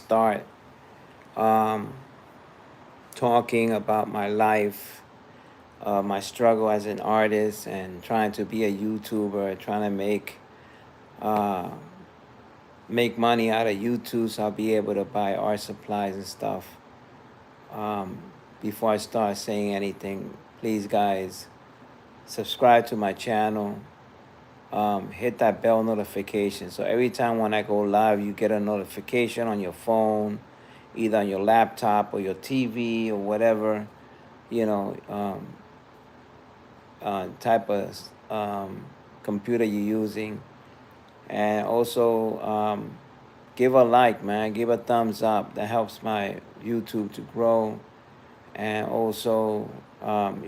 start um, talking about my life, my struggle as an artist, and trying to be a YouTuber, trying to uh, make money out of YouTube, so I'll be able to buy art supplies and stuff. Um, Before I start saying anything, please, guys, subscribe to my channel. Hit that bell notification, so every time when I go live, you get a notification on your phone, either on your laptop or your TV or whatever, you know, type of computer you're using. And also, give a like, man, give a thumbs up. That helps my YouTube to grow. And also,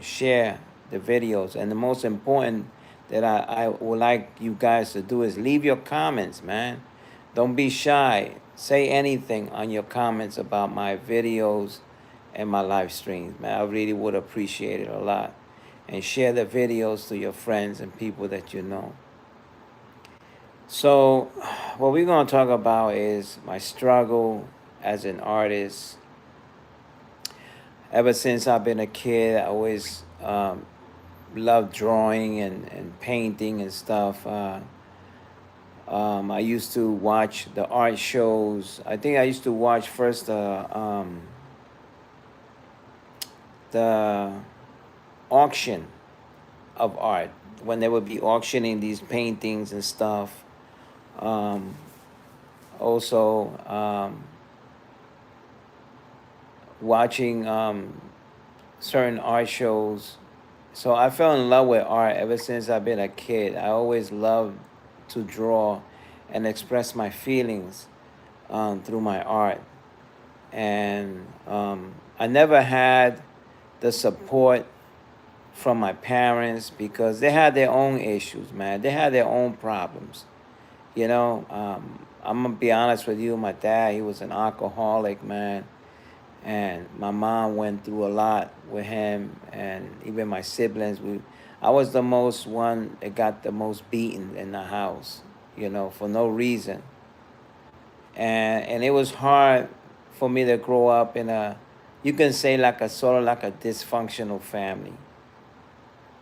share the videos. And the most important that I would like you guys to do is leave your comments, man. Don't be shy. Say anything on your comments about my videos and my live streams, man. I really would appreciate it a lot. And share the videos to your friends and people that you know. So, what we're going to talk about is my struggle as an artist. Ever since I've been a kid, I always loved drawing and painting and stuff. I used to watch the art shows. I think I used to watch first the auction of art, when they would be auctioning these paintings and stuff. Um, Also, watching certain art shows. So I fell in love with art ever since I've been a kid. I always loved to draw and express my feelings through my art. And I never had the support from my parents because they had their own issues, man. They had their own problems. I'm gonna be honest with you. My dad, he was an alcoholic, man, and my mom went through a lot with him, and even my siblings. I was the most one that got the most beaten in the house, for no reason, and it was hard for me to grow up in you can say like a sort of like a dysfunctional family,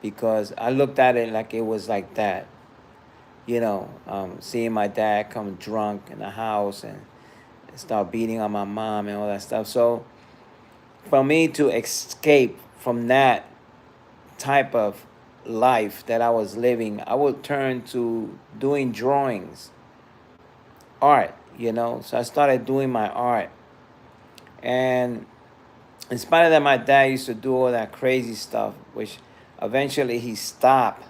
because I looked at it like it was like that. Seeing my dad come drunk in the house and start beating on my mom and all that stuff. So for me to escape from that type of life that I was living, I would turn to doing drawings, art. So I started doing my art. And in spite of that, my dad used to do all that crazy stuff, which eventually he stopped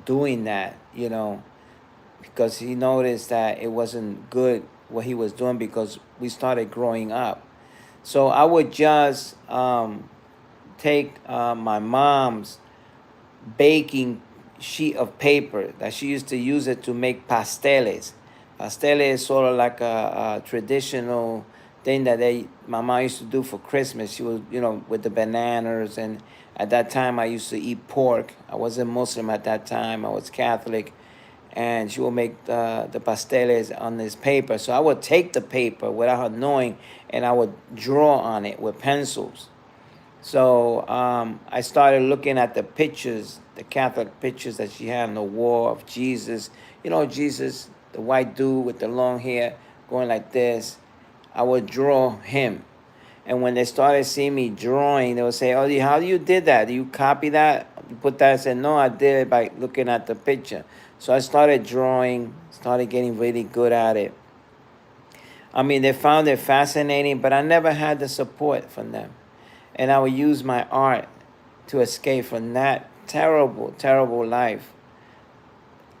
doing that, because he noticed that it wasn't good what he was doing, because we started growing up. So I would just take my mom's baking sheet of paper that she used to use it to make pasteles. Pasteles is sort of like a traditional thing that my mom used to do for Christmas. She was, with the bananas, and at that time I used to eat pork. I wasn't Muslim at that time. I was Catholic. And she would make the pasteles on this paper. So I would take the paper without her knowing, and I would draw on it with pencils. So I started looking at the pictures, the Catholic pictures that she had on the wall of Jesus. Jesus, the white dude with the long hair going like this. I would draw him. And when they started seeing me drawing, they would say, "Oh, how do you did that? Do you copy that? You put that?" I said, "No, I did it by looking at the picture." So I started drawing, started getting really good at it. I mean, they found it fascinating, but I never had the support from them. And I would use my art to escape from that terrible, terrible life.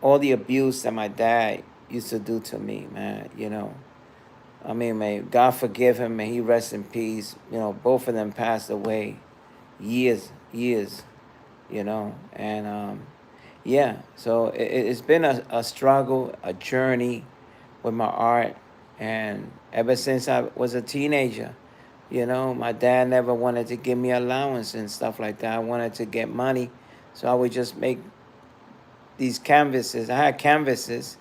All the abuse that my dad used to do to me, man. I mean, may God forgive him, may he rest in peace. Both of them passed away years, and yeah. So it's been a struggle, a journey with my art, and ever since I was a teenager, my dad never wanted to give me allowance and stuff like that. I wanted to get money, so I would just make these canvases. I had canvases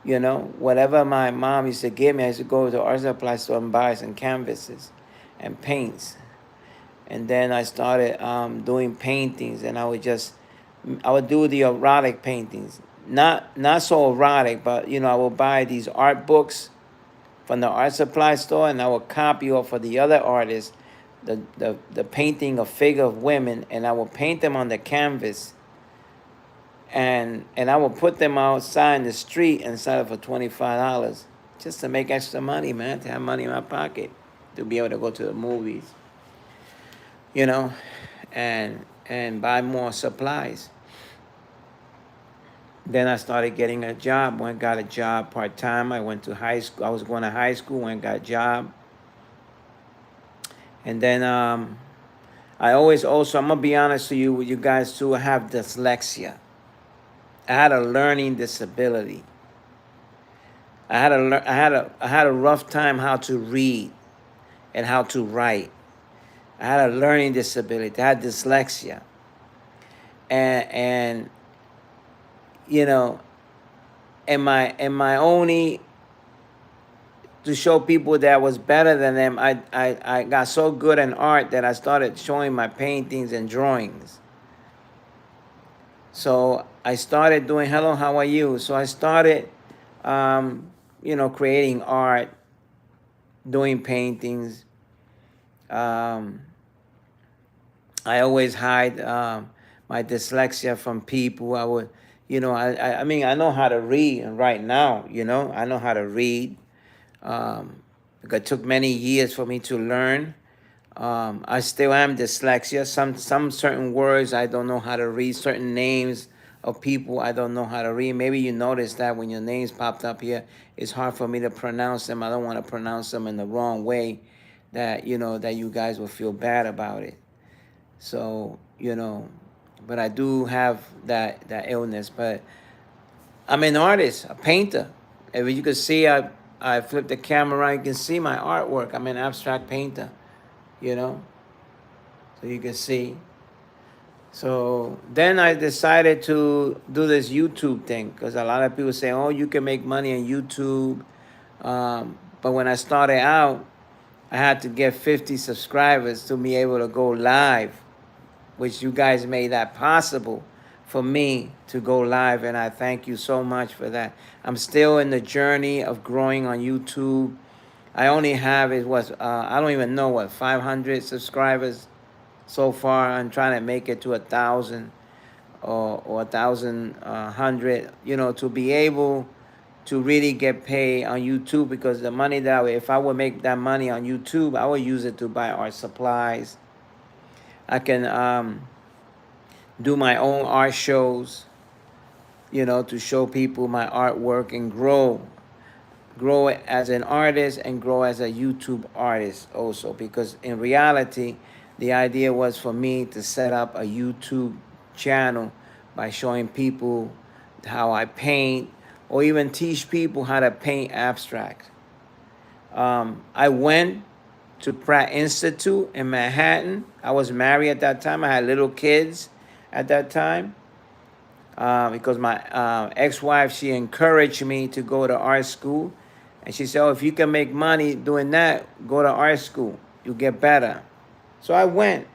You know, whatever my mom used to give me, I used to go to the art supply store and buy some canvases and paints. And then I started doing paintings, and I would do the erotic paintings. Not so erotic, but you know, I would buy these art books from the art supply store, and I would copy off of the other artists the painting of figure of women, and I would paint them on the canvas, and I would put them outside in the street and sell it for $25 just to make extra money, man, to have money in my pocket to be able to go to the movies, you know, and buy more supplies. Then I started getting a job. Went got a job part time. I went to high school. I was going to high school. Went got a job. And then I always also, I'm gonna be honest to you, with you guys too, I have dyslexia. I had a learning disability. I had a rough time how to read and how to write. I had a learning disability. I had dyslexia. And you know, and my only to show people that I was better than them, I got so good in art that I started showing my paintings and drawings. So I started doing, hello, how are you? So I started, creating art, doing paintings. Um, I always hide my dyslexia from people. I would, I mean, I know how to read right now, I know how to read. It took many years for me to learn. I still am dyslexia. Some certain words I don't know how to read. Certain names of people I don't know how to read. Maybe you noticed that when your names popped up here, it's hard for me to pronounce them. I don't want to pronounce them in the wrong way that you guys will feel bad about it. So, but I do have that illness. But I'm an artist, a painter. If you could see, I flip the camera around, you can see my artwork. I'm an abstract painter, so you can see. So then I decided to do this YouTube thing because a lot of people say, oh, you can make money on YouTube. But when I started out, I had to get 50 subscribers to be able to go live, which you guys made that possible for me to go live, and I thank you so much for that. I'm still in the journey of growing on YouTube. I only have I don't even know what 500 subscribers so far. I'm trying to make it to 1,000 or 1,100. To be able to really get paid on YouTube, because the money if I would make that money on YouTube, I would use it to buy art supplies. I can do my own art shows, to show people my artwork and grow as an artist and grow as a YouTube artist also. Because in reality, the idea was for me to set up a YouTube channel by showing people how I paint, or even teach people how to paint abstract. I went to Pratt Institute in Manhattan. I was married at that time. I had little kids at that time. Because my ex-wife, she encouraged me to go to art school. And she said, oh, if you can make money doing that, go to art school. You'll get better. So I went.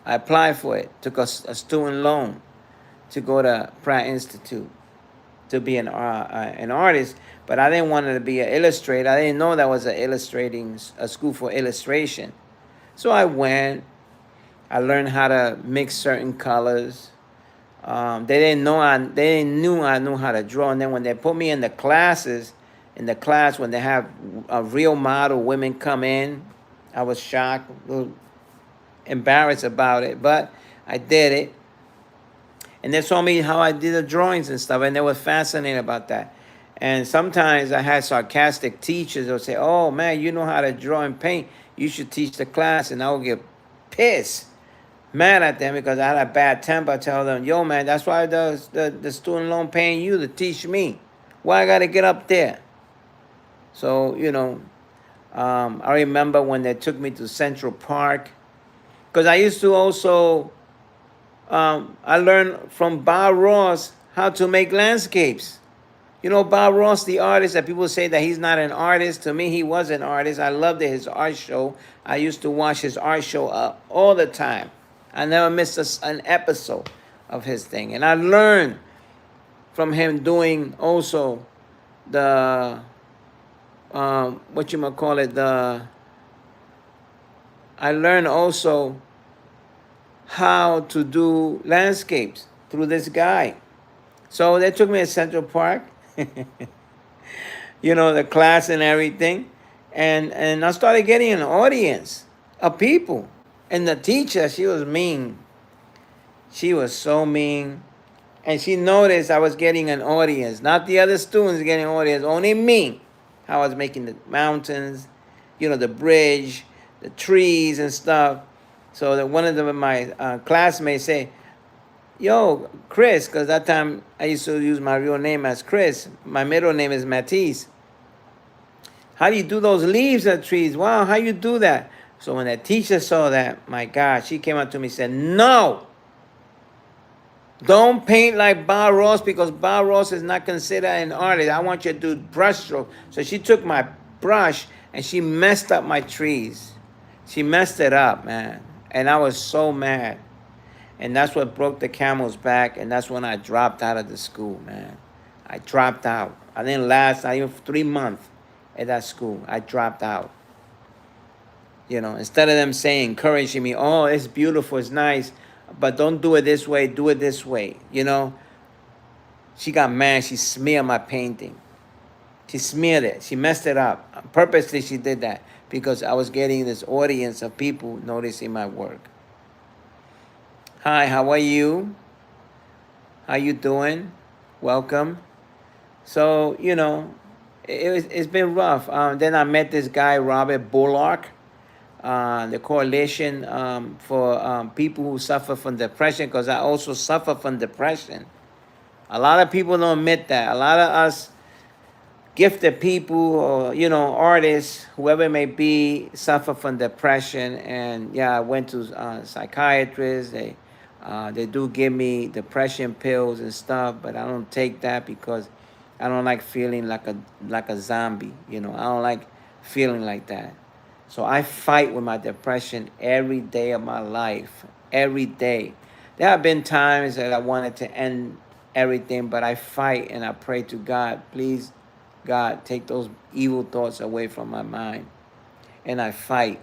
I applied for it. Took a student loan to go to Pratt Institute to be an artist. But I didn't want to be an illustrator. I didn't know that was a school for illustration. So I went. I learned how to mix certain colors. They knew I knew how to draw. And then when they put me in the class when they have a real model women come in, I was shocked, a little embarrassed about it, but I did it. And they saw me how I did the drawings and stuff, and they were fascinated about that. And sometimes I had sarcastic teachers that would say, oh man, you know how to draw and paint, you should teach the class. And I would get pissed, mad at them, because I had a bad temper. I tell them, yo man, that's why the student loan paying you to teach me. Why I gotta get up there? So, I remember when they took me to Central Park, because I used to also, I learned from Bob Ross how to make landscapes. You know, Bob Ross, the artist that people say that he's not an artist. To me, he was an artist. I loved his art show. I used to watch his art show all the time. I never missed an episode of his thing. And I learned from him doing also the, what you might call it, I learned also how to do landscapes through this guy. So they took me to Central Park, you know, the class and everything. And I started getting an audience of people. And the teacher, she was mean. She was so mean. And she noticed I was getting an audience, not the other students getting an audience, only me. How I was making the mountains, you know, the bridge, the trees and stuff. So that one of my classmates say, yo, Chris, because that time I used to use my real name as Chris. My middle name is Matisse. How do you do those leaves of trees? Wow, how you do that? So when the teacher saw that, my God, she came up to me and said, no, don't paint like Bob Ross because Bob Ross is not considered an artist. I want you to do brushstroke. So she took my brush and she messed up my trees. She messed it up, man. And I was so mad. And that's what broke the camel's back. And that's when I dropped out of the school, man. I dropped out. I didn't last not even 3 months at that school. I dropped out. You know, instead of them saying, encouraging me, oh, it's beautiful, it's nice, but don't do it this way, do it this way. You know, she got mad. She smeared my painting. She smeared it. She messed it up. Purposely, she did that because I was getting this audience of people noticing my work. Hi, how are you? How you doing? Welcome. So, you know, it's been rough. Then I met this guy, Robert Bullock, the coalition for people who suffer from depression, because I also suffer from depression. A lot of people don't admit that. A lot of us gifted people or, you know, artists, whoever it may be, suffer from depression. And yeah, I went to psychiatrists. They do give me depression pills and stuff, but I don't take that because I don't like feeling like a zombie. You know, I don't like feeling like that. So I fight with my depression every day of my life. Every day. There have been times that I wanted to end everything, but I fight and I pray to God, please, God, take those evil thoughts away from my mind. And I fight.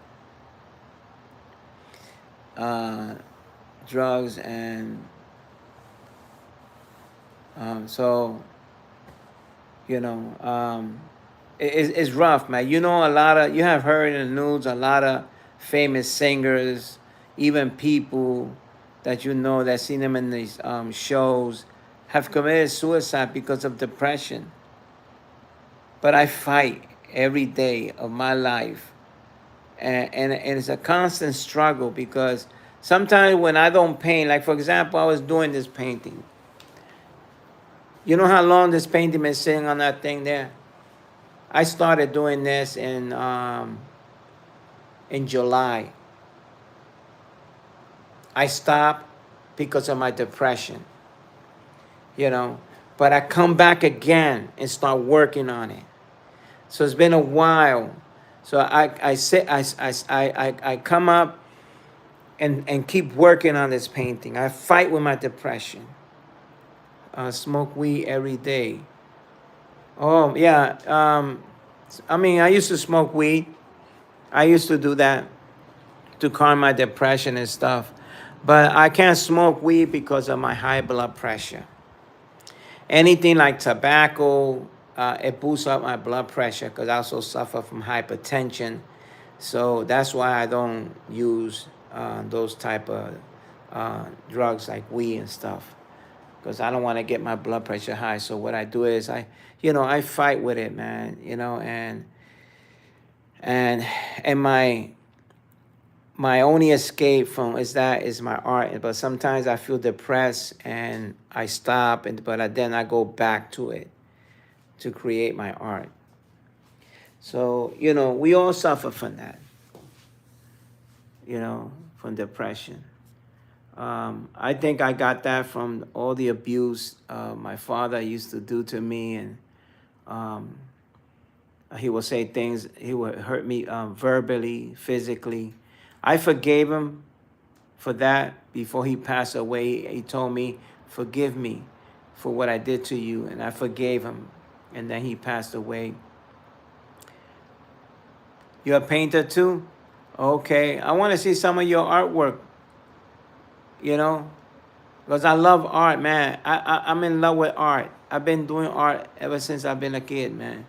Drugs and so, you know, it's rough, man. You know, you have heard in the news a lot of famous singers, even people that you know that seen them in these shows, have committed suicide because of depression. But I fight every day of my life. And it's a constant struggle because sometimes when I don't paint, like for example, I was doing this painting. You know how long this painting been sitting on that thing there? I started doing this in July. I stopped because of my depression, you know. But I come back again and start working on it. So it's been a while. So I come up and keep working on this painting. I fight with my depression. Smoke weed every day. Oh, yeah. I mean, I used to smoke weed. I used to do that to calm my depression and stuff. But I can't smoke weed because of my high blood pressure. Anything like tobacco, it boosts up my blood pressure because I also suffer from hypertension. So that's why I don't use those type of drugs like weed and stuff, because I don't want to get my blood pressure high. So what I do is I fight with it, man, you know, and my only escape from is my art. But sometimes I feel depressed and I stop, but then I go back to it to create my art. So, you know, we all suffer from that, you know, from depression. I think I got that from all the abuse my father used to do to me, and Um, he will say things. He would hurt me verbally, physically. I forgave him for that before he passed away. He told me, "Forgive me for what I did to you," and I forgave him. And then he passed away. You're a painter too? Okay. I want to see some of your artwork, you know, because I love art, man. I'm in love with art. I've been doing art ever since I've been a kid, man.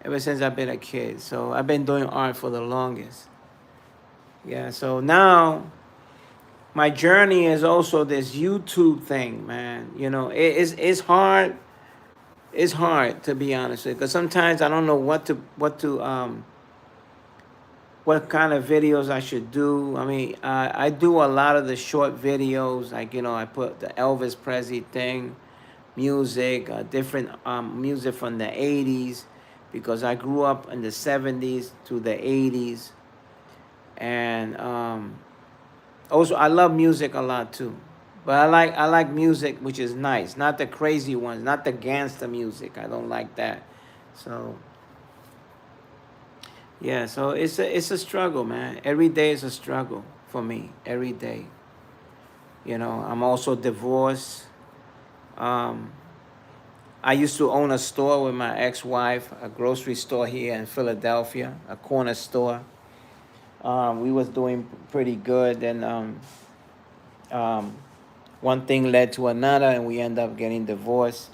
Ever since I've been a kid. So I've been doing art for the longest. Yeah, so now my journey is also this YouTube thing, man. You know, it's hard. It's hard to be honest with you, because sometimes I don't know what kind of videos I should do. I mean, I do a lot of the short videos, like, you know, I put the Elvis Presley thing, music, different music from the 80s, because I grew up in the 70s to the 80s. And also, I love music a lot too. But I like music which is nice, not the crazy ones, not the gangster music. I don't like that. So yeah, so it's a struggle, man. Every day is a struggle for me. Every day. You know, I'm also divorced. Um, I used to own a store with my ex-wife, a grocery store here in Philadelphia, a corner store. We was doing pretty good, and um, one thing led to another, and we end up getting divorced.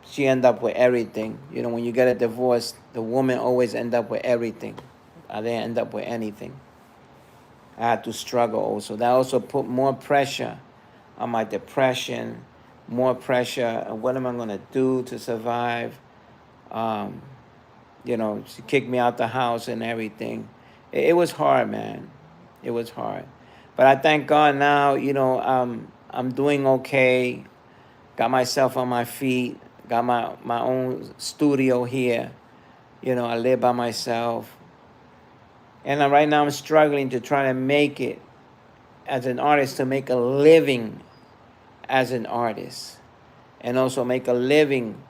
She ended up with everything. You know, when you get a divorce, the woman always end up with everything. I didn't end up with anything. I had to struggle also. That also put more pressure on my depression, more pressure on what am I going to do to survive. Um, you know, she kicked me out the house and everything. It was hard, man. It was hard. But I thank God now, you know, I'm doing okay. Got myself on my feet. Got my own studio here. You know, I live by myself. And right now I'm struggling to try to make it as an artist, to make a living as an artist. And also make a living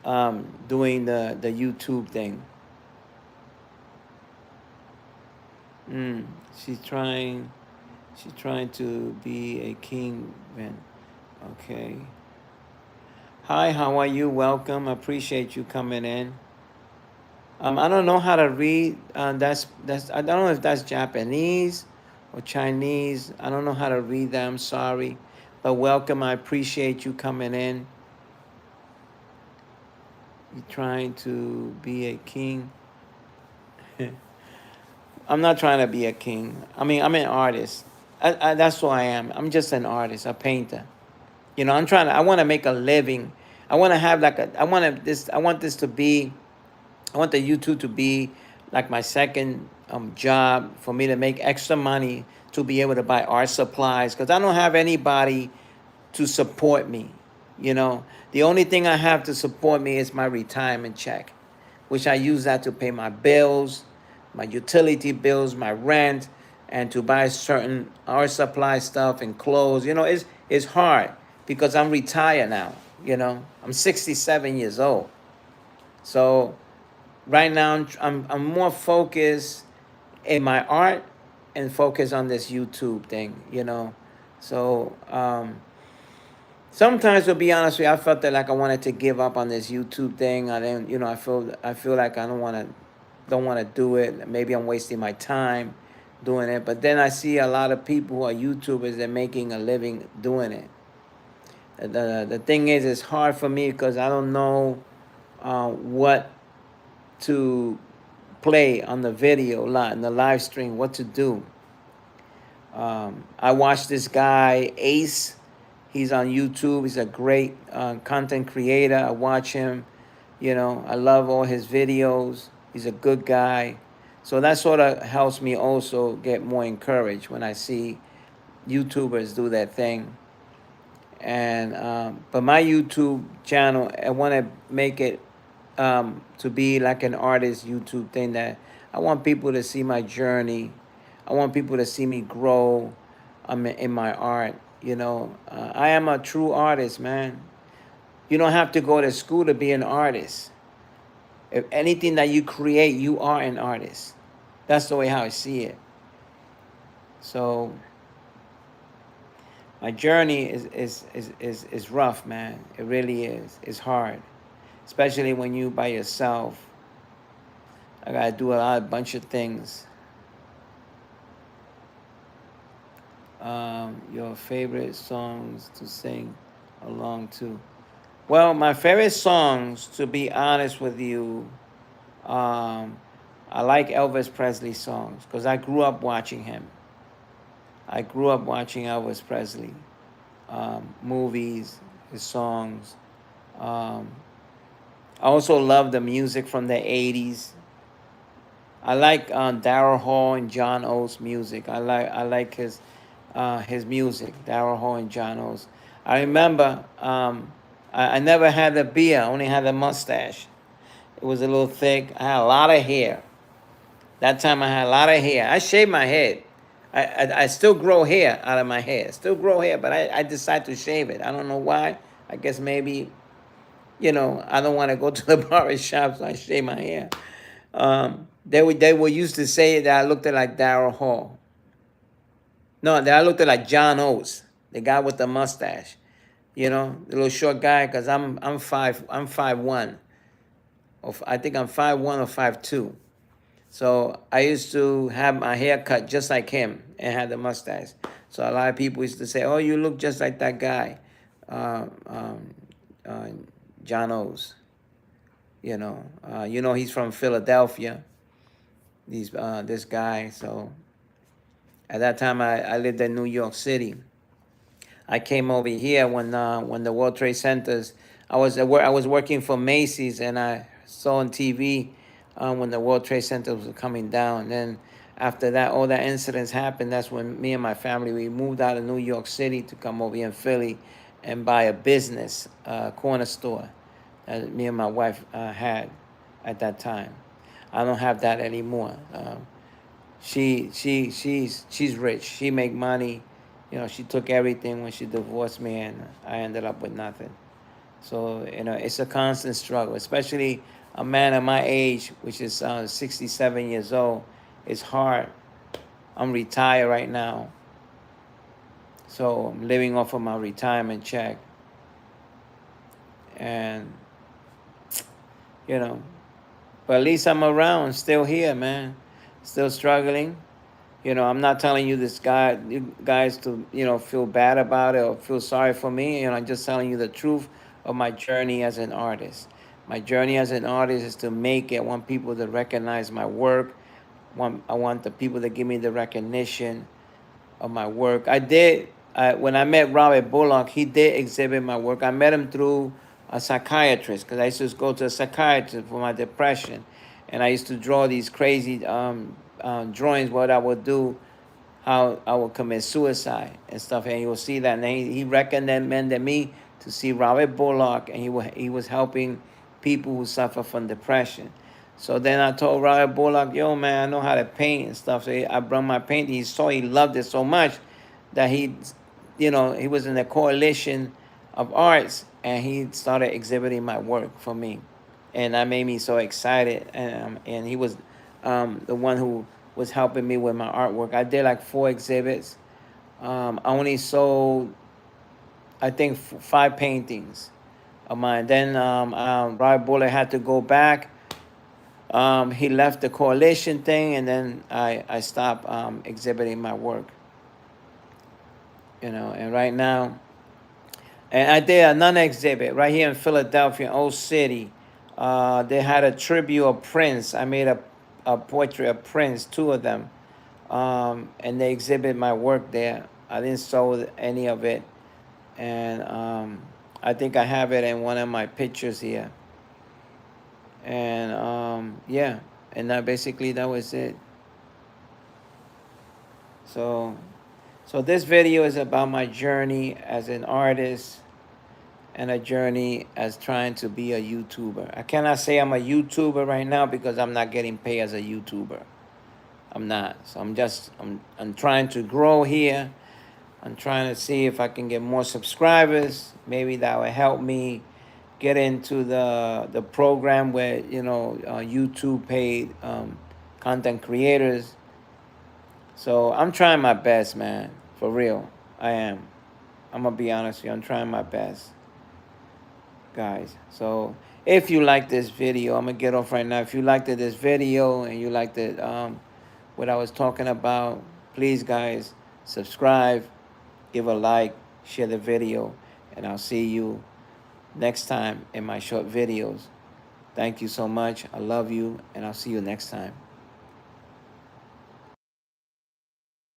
doing the YouTube thing. Mm, she's trying she's trying to be a king man. Okay. Hi, how are you? Welcome. I appreciate you coming in. I don't know how to read. That's I don't know if that's Japanese or Chinese. I don't know how to read that. I'm sorry, but welcome. I appreciate you coming in. You're trying to be a king. I'm not trying to be a king. I mean, I'm an artist. That's who I am. I'm just an artist, a painter. You know, I'm trying to. I want to make a living. I want to have like a. I want to this. I want this to be. I want the YouTube to be like my second job, for me to make extra money to be able to buy art supplies, because I don't have anybody to support me. You know, the only thing I have to support me is my retirement check, which I use that to pay my bills, my utility bills, my rent, and to buy certain art supply stuff and clothes. You know, it's hard because I'm retired now. You know, I'm 67 years old. So right now I'm more focused in my art and focus on this YouTube thing. You know, so sometimes, to be honest with you, I felt that like I wanted to give up on this YouTube thing. I didn't, you know, I feel like I don't want to do it. Maybe I'm wasting my time doing it. But then I see a lot of people who are YouTubers that are making a living doing it. The thing is, it's hard for me because I don't know what to play on the video, in the live stream, what to do. I watched this guy, Ace. He's on YouTube. He's a great content creator. I watch him. You know, I love all his videos. He's a good guy. So that sort of helps me also get more encouraged when I see YouTubers do that thing. And but my YouTube channel, I want to make it to be like an artist YouTube thing, that I want people to see my journey. I want people to see me grow in my art. You know, I am a true artist, man. You don't have to go to school to be an artist. If anything that you create, you are an artist. That's the way how I see it. So my journey is rough, man. It really is. It's hard, especially when you by yourself. I gotta do a bunch of things. Your favorite songs to sing along to? Well, my favorite songs, to be honest with you, um, I like Elvis Presley songs because I grew up watching him. I grew up watching Elvis Presley movies, his songs. Um, I also love the music from the 80s. I like Daryl Hall and John Oates music. I like his music, Daryl Hall and John Oates. I remember I never had a beard. I only had a mustache. It was a little thick. I had a lot of hair. That time I had a lot of hair. I shaved my head. I still grow hair out of my hair. Still grow hair, but I decided to shave it. I don't know why. I guess maybe, I don't want to go to the barber shop, so I shave my hair. They were used to say that I looked like Daryl Hall. No, that I looked like John Oates, the guy with the mustache. The little short guy, because I'm 5'1", or I think I'm 5'1" or 5'2". So I used to have my hair cut just like him and had the mustache. So a lot of people used to say, "Oh, you look just like that guy, uh, um, uh, John O's." He's from Philadelphia. This guy. So at that time, I lived in New York City. I came over here when the World Trade Centers. I was working for Macy's, and I saw on TV when the World Trade Center was coming down. Then after that, all that incidents happened. That's when me and my family we moved out of New York City to come over here in Philly and buy a business corner store that me and my wife had at that time. I don't have that anymore. She's rich. She make money. She took everything when she divorced me, and I ended up with nothing. So it's a constant struggle, especially a man of my age, which is 67 years old. It's hard. I'm retired right now, so I'm living off of my retirement check, and you know, but at least I'm around, still here, man, still struggling. I'm not telling you guys to, feel bad about it or feel sorry for me. I'm just telling you the truth of my journey as an artist. My journey as an artist is to make it. I want people to recognize my work. I want the people to give me the recognition of my work. When I met Robert Bullock, he did exhibit my work. I met him through a psychiatrist because I used to go to a psychiatrist for my depression. And I used to draw these crazy drawings, what I would do, how I would commit suicide and stuff. And you'll see that. And he recommended me to see Robert Bullock, and he was helping people who suffer from depression. So then I told Robert Bullock, yo, man, I know how to paint and stuff. So I brought my painting. He loved it so much that he was in the coalition of arts, and he started exhibiting my work for me. And that made me so excited. And he was the one who was helping me with my artwork. I did like 4 exhibits. I only sold, I think, 5 paintings of mine. Then Robert Bullock had to go back. He left the coalition thing, and then I stopped exhibiting my work. And right now, and I did another exhibit right here in Philadelphia, Old City. They had a tribute of Prince. I made a portrait of Prince, 2 of them, and they exhibit my work there. I didn't sell any of it, and I think I have it in one of my pictures here. And yeah, and basically that was it. So this video is about my journey as an artist and a journey as trying to be a YouTuber. I cannot say I'm a YouTuber right now because I'm not getting paid as a YouTuber. I'm not. So I'm trying to grow here. I'm trying to see if I can get more subscribers. Maybe that will help me get into the program where YouTube paid content creators. So I'm trying my best, man. For real, I am. I'm gonna be honest with you. I'm trying my best, guys. So if you like this video, I'm gonna get off right now. If you liked this video and you liked it, what I was talking about, please, guys, subscribe, give a like, share the video, and I'll see you next time in my short videos. Thank you so much. I love you, and I'll see you next time.